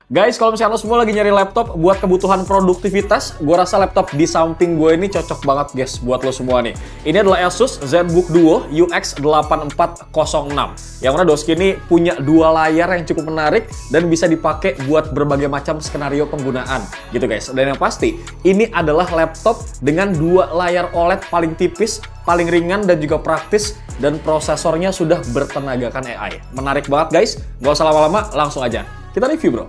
Guys, kalau misalnya lo semua lagi nyari laptop buat kebutuhan produktivitas, gue rasa laptop di samping gue ini cocok banget guys buat lo semua nih. Ini adalah Asus ZBook Duo UX8406. Yang mana Doski ini punya dua layar yang cukup menarik dan bisa dipakai buat berbagai macam skenario penggunaan gitu guys. Dan yang pasti, ini adalah laptop dengan dua layar OLED paling tipis, paling ringan dan juga praktis, dan prosesornya sudah bertenagakan AI. Menarik banget guys, gak usah lama-lama, langsung aja kita review bro.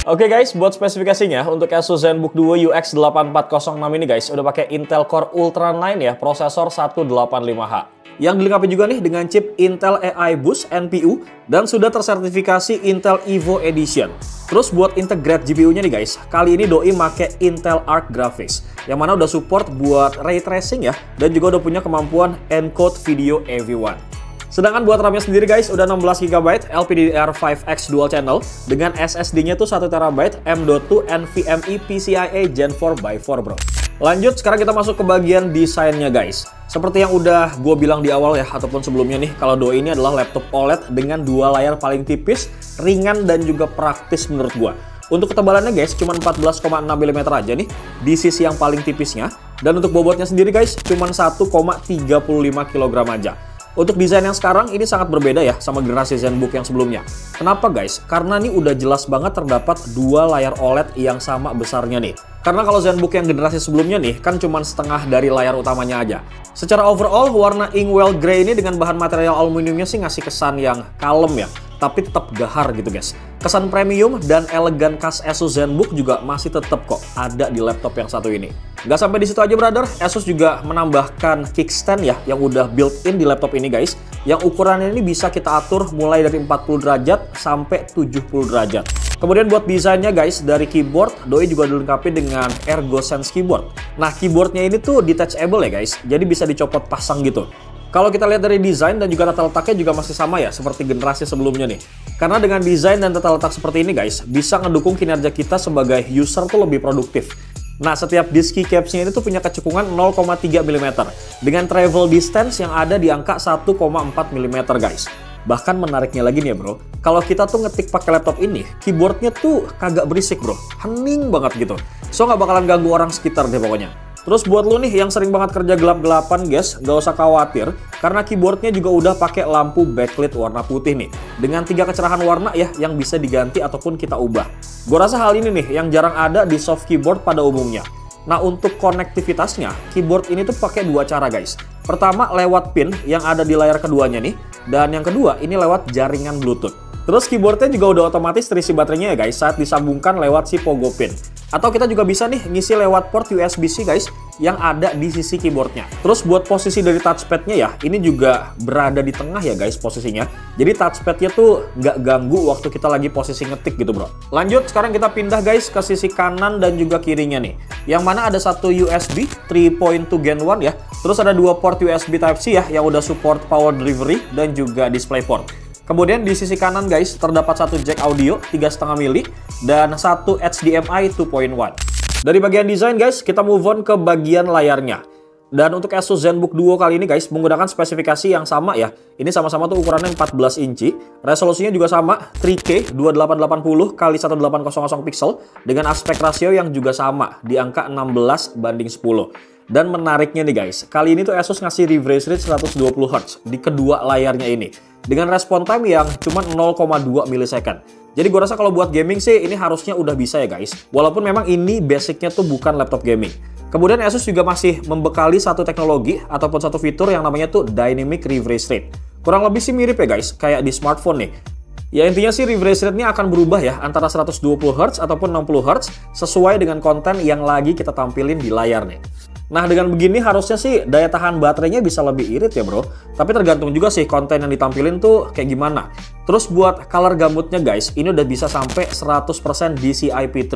Oke guys, buat spesifikasinya untuk Asus ZenBook Duo UX8406 ini guys udah pakai Intel Core Ultra 9 ya, prosesor 185H. Yang dilengkapi juga nih dengan chip Intel AI Boost NPU dan sudah tersertifikasi Intel Evo Edition. Terus buat integrate GPU-nya nih guys, kali ini doi make Intel Arc Graphics yang mana udah support buat ray tracing ya, dan juga udah punya kemampuan encode video AV1. Sedangkan buat RAM-nya sendiri guys, udah 16GB LPDDR5X Dual Channel dengan SSD-nya tuh 1TB M.2 NVMe PCIe Gen 4x4 bro. Lanjut, sekarang kita masuk ke bagian desainnya guys. Seperti yang udah gue bilang di awal ya, ataupun sebelumnya nih, kalau Duo ini adalah laptop OLED dengan dua layar paling tipis, ringan dan juga praktis menurut gue. Untuk ketebalannya guys, cuma 14,6 mm aja nih di sisi yang paling tipisnya. Dan untuk bobotnya sendiri guys, cuma 1,35 kg aja. Untuk desain yang sekarang ini sangat berbeda ya sama generasi ZenBook yang sebelumnya. Kenapa guys? Karena ini udah jelas banget terdapat dua layar OLED yang sama besarnya nih. Karena kalau ZenBook yang generasi sebelumnya nih kan cuma setengah dari layar utamanya aja. Secara overall warna Inkwell Grey ini dengan bahan material aluminiumnya sih ngasih kesan yang kalem ya, tapi tetap gahar gitu guys. Kesan premium dan elegan khas Asus ZenBook juga masih tetap kok ada di laptop yang satu ini. Gak sampai di situ aja brother, Asus juga menambahkan kickstand ya yang udah built-in di laptop ini guys. Yang ukurannya ini bisa kita atur mulai dari 40 derajat sampai 70 derajat. Kemudian buat desainnya guys, dari keyboard, doi juga dilengkapi dengan ErgoSense keyboard. Nah keyboardnya ini tuh detachable ya guys, jadi bisa dicopot pasang gitu. Kalau kita lihat dari desain dan juga tata letaknya juga masih sama ya seperti generasi sebelumnya nih. Karena dengan desain dan tata letak seperti ini guys, bisa ngedukung kinerja kita sebagai user tuh lebih produktif. Nah, setiap disk keycaps-nya ini tuh punya kecekungan 0,3 mm dengan travel distance yang ada di angka 1,4 mm guys. Bahkan menariknya lagi nih ya bro, kalau kita tuh ngetik pakai laptop ini, keyboardnya tuh kagak berisik bro, hening banget gitu. So nggak bakalan ganggu orang sekitar deh pokoknya. Terus buat lo nih yang sering banget kerja gelap-gelapan guys, gak usah khawatir karena keyboardnya juga udah pakai lampu backlit warna putih nih dengan 3 kecerahan warna ya yang bisa diganti ataupun kita ubah. Gue rasa hal ini nih yang jarang ada di soft keyboard pada umumnya. Nah untuk konektivitasnya, keyboard ini tuh pakai dua cara guys. Pertama lewat pin yang ada di layar keduanya nih, dan yang kedua ini lewat jaringan Bluetooth. Terus keyboardnya juga udah otomatis terisi baterainya ya guys saat disambungkan lewat si pogo pin. Atau kita juga bisa nih ngisi lewat port USB-C guys yang ada di sisi keyboardnya. Terus buat posisi dari touchpadnya ya, ini juga berada di tengah ya guys posisinya. Jadi touchpadnya tuh nggak ganggu waktu kita lagi posisi ngetik gitu bro. Lanjut, sekarang kita pindah guys ke sisi kanan dan juga kirinya nih. Yang mana ada satu USB 3.2 Gen 1 ya. Terus ada dua port USB Type-C ya yang udah support power delivery dan juga DisplayPort. Kemudian di sisi kanan guys terdapat satu jack audio 3,5 mili dan satu HDMI 2.1. Dari bagian desain guys, kita move on ke bagian layarnya. Dan untuk Asus ZenBook Duo kali ini guys menggunakan spesifikasi yang sama ya. Ini sama-sama tuh ukurannya 14 inci, resolusinya juga sama 3K 2880 x 1800 pixel dengan aspek rasio yang juga sama di angka 16:10. Dan menariknya nih guys, kali ini tuh Asus ngasih refresh rate 120Hz di kedua layarnya ini dengan respon time yang cuma 0,2 millisecond. Jadi gue rasa kalau buat gaming sih ini harusnya udah bisa ya guys. Walaupun memang ini basicnya tuh bukan laptop gaming. Kemudian Asus juga masih membekali satu teknologi ataupun satu fitur yang namanya tuh Dynamic Refresh Rate. Kurang lebih sih mirip ya guys, kayak di smartphone nih. Ya intinya sih refresh rate-nya akan berubah ya antara 120Hz ataupun 60Hz sesuai dengan konten yang lagi kita tampilin di layar nih. Nah dengan begini harusnya sih daya tahan baterainya bisa lebih irit ya bro. Tapi tergantung juga sih konten yang ditampilin tuh kayak gimana. Terus buat color gamutnya guys, ini udah bisa sampai 100% DCI-P3.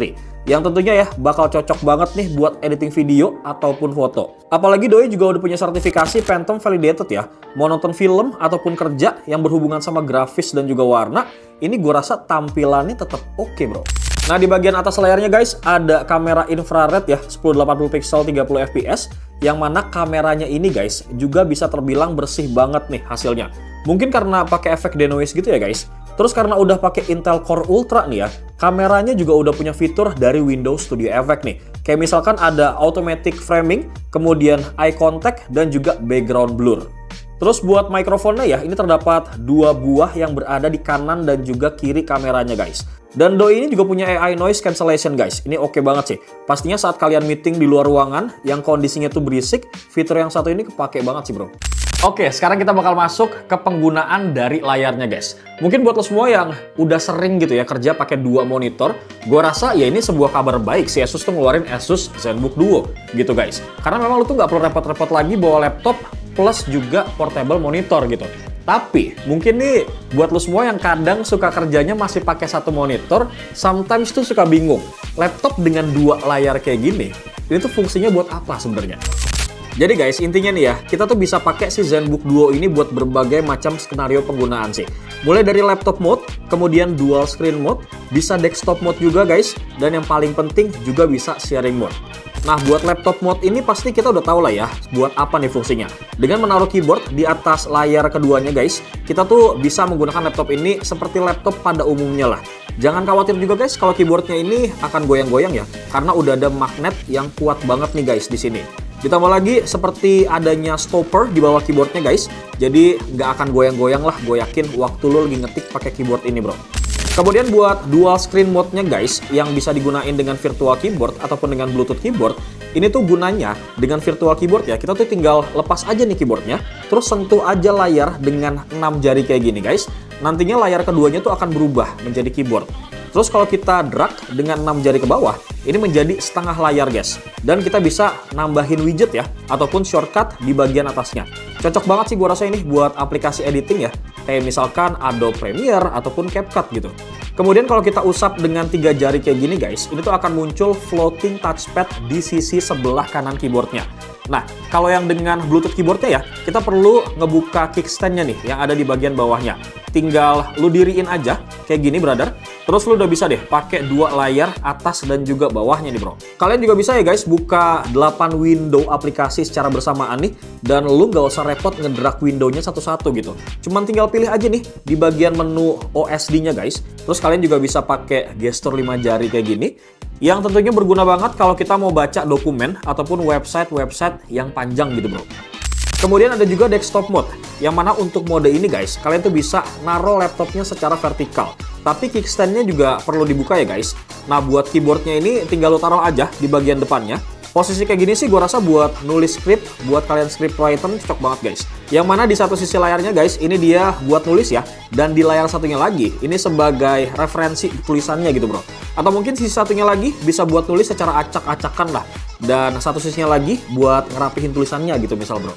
Yang tentunya ya bakal cocok banget nih buat editing video ataupun foto. Apalagi doi juga udah punya sertifikasi Phantom Validated ya. Mau nonton film ataupun kerja yang berhubungan sama grafis dan juga warna, ini gue rasa tampilannya tetap oke bro. Nah, di bagian atas layarnya guys, ada kamera infrared ya, 1080 pixel 30 fps, yang mana kameranya ini guys, juga bisa terbilang bersih banget nih hasilnya. Mungkin karena pakai efek denoise gitu ya guys. Terus karena udah pakai Intel Core Ultra nih ya, kameranya juga udah punya fitur dari Windows Studio Effect nih. Kayak misalkan ada automatic framing, kemudian eye contact, dan juga background blur. Terus buat mikrofonnya ya, ini terdapat 2 buah yang berada di kanan dan juga kiri kameranya guys. Dan doi ini juga punya AI noise cancellation guys. Ini oke banget sih. Pastinya saat kalian meeting di luar ruangan yang kondisinya tuh berisik, fitur yang satu ini kepake banget sih bro. Oke, sekarang kita bakal masuk ke penggunaan dari layarnya guys. Mungkin buat lo semua yang udah sering gitu ya kerja pakai 2 monitor, gue rasa ya ini sebuah kabar baik si Asus tuh ngeluarin Asus ZenBook Duo gitu guys. Karena memang lo tuh nggak perlu repot-repot lagi bawa laptop plus juga portable monitor gitu. Tapi mungkin nih buat lo semua yang kadang suka kerjanya masih pakai 1 monitor, sometimes tuh suka bingung. Laptop dengan 2 layar kayak gini, ini tuh fungsinya buat apa sebenarnya? Jadi guys, intinya nih ya, kita tuh bisa pakai si ZenBook Duo ini buat berbagai macam skenario penggunaan sih. Mulai dari laptop mode, kemudian dual screen mode, bisa desktop mode juga guys, dan yang paling penting juga bisa sharing mode. Nah, buat laptop mode ini pasti kita udah tahu lah ya, buat apa nih fungsinya. Dengan menaruh keyboard di atas layar keduanya guys, kita tuh bisa menggunakan laptop ini seperti laptop pada umumnya lah. Jangan khawatir juga guys kalau keyboardnya ini akan goyang-goyang ya, karena udah ada magnet yang kuat banget nih guys di sini. Ditambah lagi seperti adanya stopper di bawah keyboardnya guys, jadi nggak akan goyang-goyang lah, gue yakin waktu lo lagi ngetik pakai keyboard ini bro. Kemudian buat dual screen mode-nya guys, yang bisa digunain dengan virtual keyboard ataupun dengan Bluetooth keyboard, ini tuh gunanya dengan virtual keyboard ya, kita tuh tinggal lepas aja nih keyboardnya, terus sentuh aja layar dengan 6 jari kayak gini guys, nantinya layar keduanya tuh akan berubah menjadi keyboard. Terus kalau kita drag dengan 6 jari ke bawah, ini menjadi setengah layar guys. Dan kita bisa nambahin widget ya, ataupun shortcut di bagian atasnya. Cocok banget sih gua rasa ini buat aplikasi editing ya. Kayak misalkan Adobe Premiere ataupun CapCut gitu. Kemudian kalau kita usap dengan 3 jari kayak gini guys, ini tuh akan muncul floating touchpad di sisi sebelah kanan keyboardnya. Nah, kalau yang dengan Bluetooth keyboardnya ya, kita perlu ngebuka kickstand-nya nih, yang ada di bagian bawahnya. Tinggal lu diriin aja, kayak gini brother. Terus lu udah bisa deh pakai 2 layar atas dan juga bawahnya nih bro. Kalian juga bisa ya guys, buka 8 window aplikasi secara bersamaan nih. Dan lu nggak usah repot ngedrag windownya satu-satu gitu. Cuman tinggal pilih aja nih di bagian menu OSD-nya guys. Terus kalian juga bisa pakai gestur 5 jari kayak gini. Yang tentunya berguna banget kalau kita mau baca dokumen ataupun website-website yang panjang gitu bro. Kemudian ada juga desktop mode, yang mana untuk mode ini guys, kalian tuh bisa naruh laptopnya secara vertikal. Tapi kickstand-nya juga perlu dibuka ya guys. Nah, buat keyboardnya ini tinggal lo taruh aja di bagian depannya. Posisi kayak gini sih gue rasa buat nulis script, buat kalian scriptwriter cocok banget guys. Yang mana di satu sisi layarnya guys, ini dia buat nulis ya. Dan di layar satunya lagi, ini sebagai referensi tulisannya gitu bro. Atau mungkin sisi satunya lagi bisa buat nulis secara acak-acakan lah. Dan satu sisinya lagi buat ngerapihin tulisannya gitu misal bro.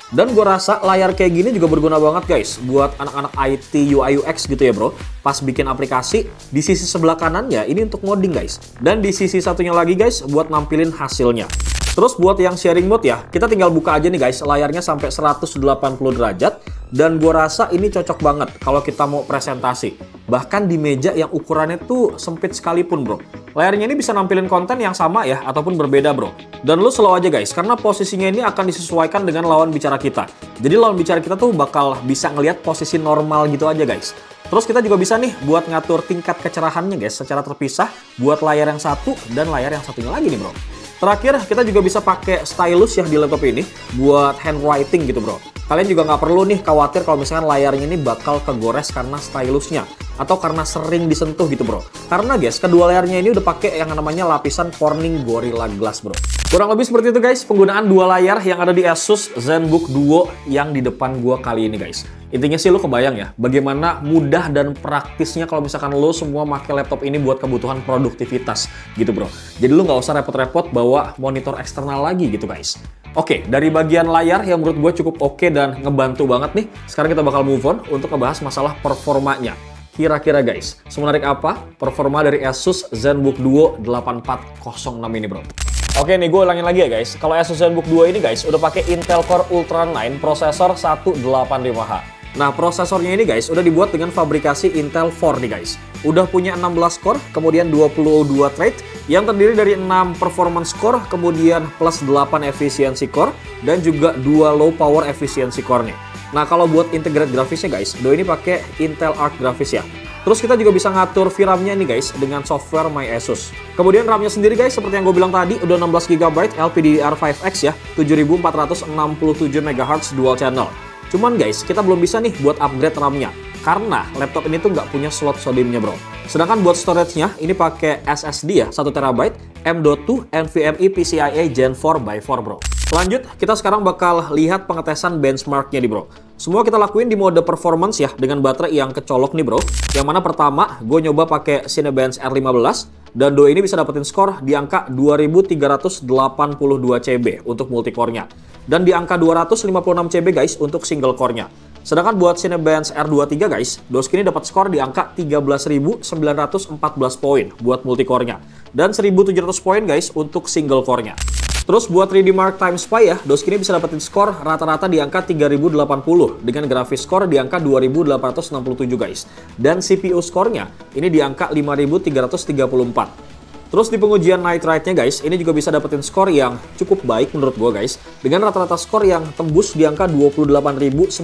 Dan gue rasa layar kayak gini juga berguna banget guys buat anak-anak IT UI UX gitu ya bro. Pas bikin aplikasi, di sisi sebelah kanannya ini untuk ngoding guys. Dan di sisi satunya lagi guys buat nampilin hasilnya. Terus buat yang sharing mode ya, kita tinggal buka aja nih guys, layarnya sampai 180 derajat. Dan gue rasa ini cocok banget kalau kita mau presentasi. Bahkan di meja yang ukurannya tuh sempit sekalipun bro. Layarnya ini bisa nampilin konten yang sama ya, ataupun berbeda bro. Dan lu slow aja guys, karena posisinya ini akan disesuaikan dengan lawan bicara kita. Jadi lawan bicara kita tuh bakal bisa ngelihat posisi normal gitu aja guys. Terus kita juga bisa nih buat ngatur tingkat kecerahannya guys secara terpisah buat layar yang satu dan layar yang satunya lagi nih bro. Terakhir, kita juga bisa pakai stylus ya di laptop ini buat handwriting gitu bro. Kalian juga nggak perlu nih khawatir kalau misalkan layarnya ini bakal kegores karena stylusnya atau karena sering disentuh gitu bro. Karena guys, kedua layarnya ini udah pakai yang namanya lapisan Corning Gorilla Glass bro. Kurang lebih seperti itu guys, penggunaan 2 layar yang ada di Asus ZenBook Duo yang di depan gua kali ini guys. Intinya sih lo kebayang ya, bagaimana mudah dan praktisnya kalau misalkan lo semua pakai laptop ini buat kebutuhan produktivitas gitu bro. Jadi lo nggak usah repot-repot bawa monitor eksternal lagi gitu guys. Oke, dari bagian layar yang menurut gue cukup oke dan ngebantu banget nih. Sekarang kita bakal move on untuk ngebahas masalah performanya. Kira-kira guys, semenarik apa performa dari Asus ZenBook Duo 8406 ini bro? Oke nih, gue ulangin lagi ya guys. Kalau Asus ZenBook Duo ini guys, udah pakai Intel Core Ultra 9 prosesor 185H. Nah, prosesornya ini guys udah dibuat dengan fabrikasi Intel 4 nih guys. Udah punya 16 core, kemudian 22 thread yang terdiri dari 6 performance core, kemudian plus 8 efisiensi core dan juga 2 low power efisiensi core nih. Nah, kalau buat integrate grafisnya guys, ini pakai Intel Arc Graphics ya. Terus kita juga bisa ngatur VRAM-nya nih guys dengan software MyASUS. Kemudian RAM-nya sendiri guys, seperti yang gue bilang tadi, udah 16 GB LPDDR5X ya, 7467 MHz dual channel. Cuman guys, kita belum bisa nih buat upgrade RAM-nya karena laptop ini tuh nggak punya slot SODIMM-nya bro. Sedangkan buat storage-nya ini pakai SSD ya, 1 TB M.2 NVMe PCIe Gen 4x4 bro. Lanjut, kita sekarang bakal lihat pengetesan benchmark-nya nih bro. Semua kita lakuin di mode performance ya, dengan baterai yang kecolok nih bro. Yang mana pertama, gue nyoba pakai Cinebench R15 dan ini bisa dapetin skor di angka 2382 CB untuk multicore-nya. Dan di angka 256 CB guys untuk single core-nya. Sedangkan buat Cinebench R23 guys, ini dapat skor di angka 13.914 poin buat multicore-nya. Dan 1.700 poin guys untuk single core-nya. Terus buat 3D Mark Time Spy ya, ini bisa dapetin skor rata-rata di angka 3080 dengan grafis skor di angka 2867 guys. Dan CPU skornya ini di angka 5334. Terus di pengujian Night Ride-nya guys, ini juga bisa dapetin skor yang cukup baik menurut gue guys, dengan rata-rata skor yang tembus di angka 28.980.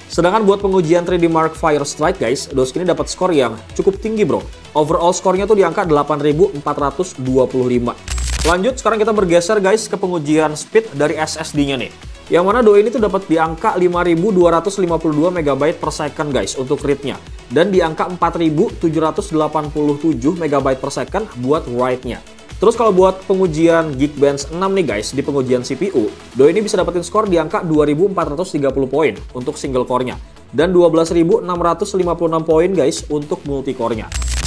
Sedangkan buat pengujian 3D Mark Fire Strike guys, ini dapat skor yang cukup tinggi bro. Overall skornya tuh di angka 8.425. Lanjut, sekarang kita bergeser guys ke pengujian speed dari SSD-nya nih. Yang mana ini tuh dapat di angka 5252 MB per second guys untuk read-nya. Dan di angka 4787 MB per second buat write-nya. Terus kalau buat pengujian Geekbench 6 nih guys, di pengujian CPU, ini bisa dapetin skor di angka 2430 poin untuk single core-nya. Dan 12.656 poin guys untuk multicore-nya.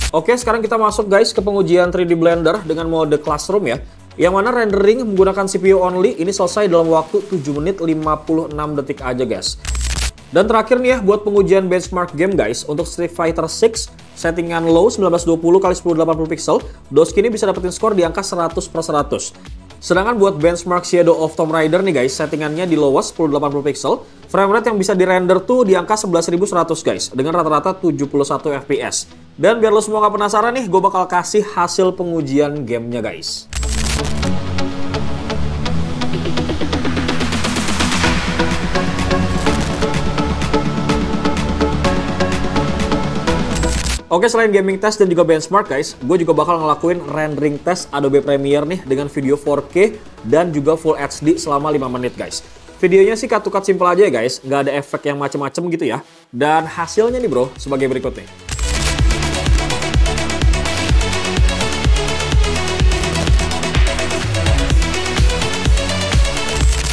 Oke, sekarang kita masuk guys ke pengujian 3D Blender dengan mode Classroom ya. Yang mana rendering menggunakan CPU only ini selesai dalam waktu 7 menit 56 detik aja guys. Dan terakhir nih ya, buat pengujian benchmark game guys, untuk Street Fighter 6 settingan low 1920x1080 pixel, ini bisa dapetin skor di angka 100/100. Sedangkan buat benchmark Shadow of Tomb Raider nih guys, settingannya di lowest 1080 pixel, frame rate yang bisa di render tuh di angka 11.100 guys, dengan rata-rata 71 fps. Dan biar lo semua nggak penasaran nih, gue bakal kasih hasil pengujian gamenya guys. Oke, selain gaming test dan juga benchmark guys, gue juga bakal ngelakuin rendering test Adobe Premiere nih dengan video 4K dan juga Full HD selama 5 menit guys. Videonya sih cut-to-cut simple aja ya guys, nggak ada efek yang macem-macem gitu ya. Dan hasilnya nih bro, sebagai berikut nih.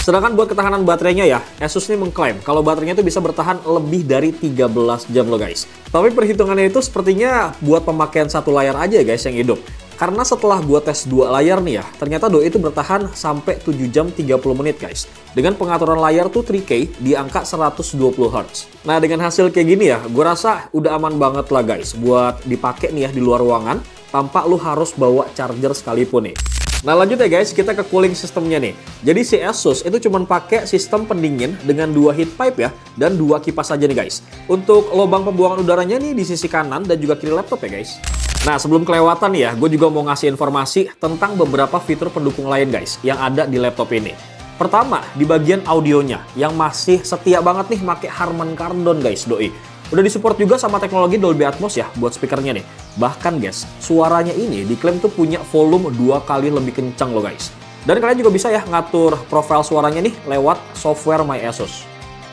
Sedangkan buat ketahanan baterainya ya, Asus ini mengklaim kalau baterainya itu bisa bertahan lebih dari 13 jam loh guys. Tapi perhitungannya itu sepertinya buat pemakaian satu layar aja guys yang hidup. Karena setelah gua tes 2 layar nih ya, ternyata itu bertahan sampai 7 jam 30 menit guys. Dengan pengaturan layar tuh 3K di angka 120 Hz. Nah dengan hasil kayak gini ya, gua rasa udah aman banget lah guys buat dipakai nih ya di luar ruangan tanpa lu harus bawa charger sekalipun nih. Nah lanjut ya guys, kita ke cooling sistemnya nih. Jadi si Asus itu cuma pakai sistem pendingin dengan 2 heat pipe ya, dan 2 kipas aja nih guys. Untuk lubang pembuangan udaranya nih di sisi kanan dan juga kiri laptop ya guys. Nah sebelum kelewatan nih ya, gue juga mau ngasih informasi tentang beberapa fitur pendukung lain guys yang ada di laptop ini. Pertama, di bagian audionya yang masih setia banget nih pakai Harman Kardon guys, doi. Udah disupport juga sama teknologi Dolby Atmos ya buat speakernya nih. Bahkan guys, suaranya ini diklaim tuh punya volume 2 kali lebih kencang loh guys. Dan kalian juga bisa ya ngatur profil suaranya nih lewat software MyASUS.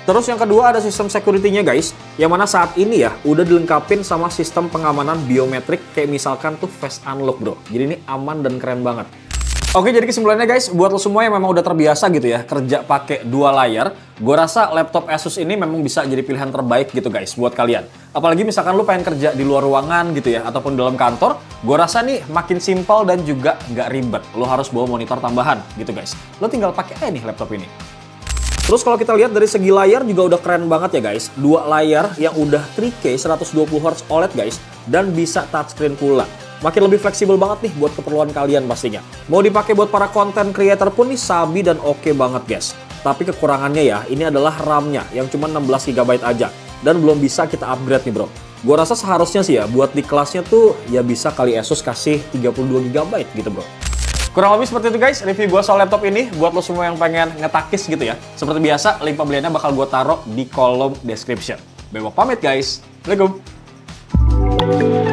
Terus yang kedua ada sistem security-nya guys, yang mana saat ini ya udah dilengkapin sama sistem pengamanan biometrik kayak misalkan tuh face unlock bro. Jadi ini aman dan keren banget. Oke, jadi kesimpulannya guys, buat lo semua yang memang udah terbiasa gitu ya kerja pakai 2 layar, gue rasa laptop Asus ini memang bisa jadi pilihan terbaik gitu guys buat kalian. Apalagi misalkan lo pengen kerja di luar ruangan gitu ya, ataupun dalam kantor, gue rasa nih makin simpel dan juga nggak ribet. Lo harus bawa monitor tambahan gitu guys. Lo tinggal pakai aja nih laptop ini. Terus kalau kita lihat dari segi layar juga udah keren banget ya guys. 2 layar yang udah 3K 120Hz OLED guys, dan bisa touchscreen pula. Makin lebih fleksibel banget nih buat keperluan kalian pastinya. Mau dipakai buat para content creator pun nih sabi dan oke banget guys. Tapi kekurangannya ya, ini adalah RAM-nya yang cuma 16 GB aja. Dan belum bisa kita upgrade nih bro. Gue rasa seharusnya sih ya, buat di kelasnya tuh ya bisa kali Asus kasih 32 GB gitu bro. Kurang lebih seperti itu guys, review gue soal laptop ini. Buat lo semua yang pengen ngetakis gitu ya. Seperti biasa, link pembeliannya bakal gue taruh di kolom description. Bebek pamit guys. Assalamualaikum.